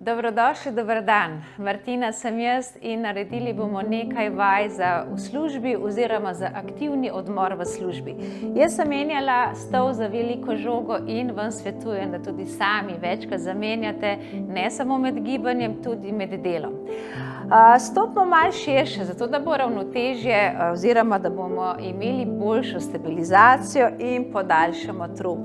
Dobrodošli, dober dan. Martina sem jaz in naredili bomo nekaj vaj v službi oziroma za aktivni odmor v službi. Jaz sem menjala stol za veliko žogo in vam svetujem, da tudi sami večkrat zamenjate, ne samo med gibanjem, tudi med delom. Stopimo malo širše, zato da bo ravnotežje oziroma da bomo imeli boljšo stabilizacijo in podaljšamo trup.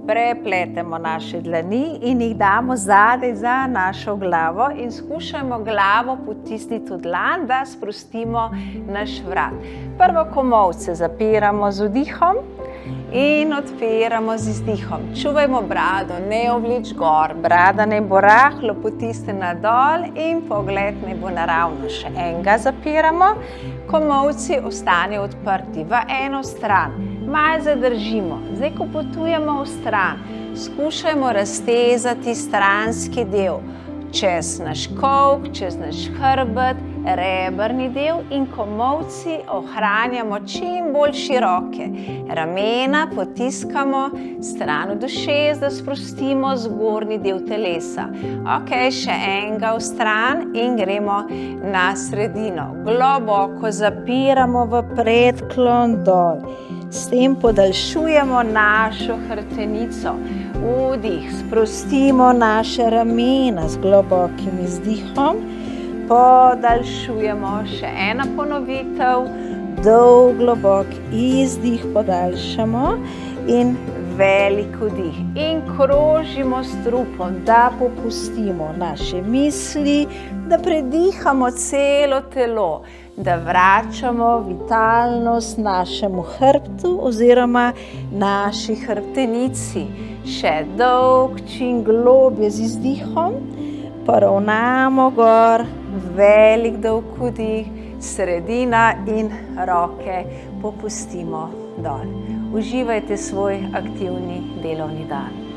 Prepletemo naše dlani in jih damo zadaj za našo glavo in skušajmo glavo potisniti v dlan, da sprostimo naš vrat. Prvo komolce zapiramo z vdihom in odpiramo z izdihom. Čuvajmo brado, ne ovleč gor, brada naj bo rahlo potisnjena dol in pogled naj bo naravno. Še enega zapiramo, komolci ostanejo odprti v eno stran. Malo zadržimo. Zdaj, ko potujemo v stran, skušajmo raztezati stranski del čez naš kolk, čez naš hrbet, rebrni del in komolci ohranjamo čim bolj široke. Ramena potiskamo stran od ušes, da sprostimo zgornji del telesa. Ok, še enega v stran in gremo na sredino. Globoko zapiramo v predklon dol. S tem podaljšujemo našo hrbtenico. Vdih, sprostimo naše ramena z globokim izdihom. Podaljšujemo, še ena ponovitev, dolg, globok izdih podaljšamo in velik vdih. In krožimo s trupom, da popustimo naše misli, da predihamo celo telo, da vračamo vitalnost našemu hrbtu oziroma naši hrbtenici. Še dolg, čim globje z izdihom, poravnamo gor, velik dolg vdih, sredina in roke popustimo dol. Uživajte svoj aktivni delovni dan.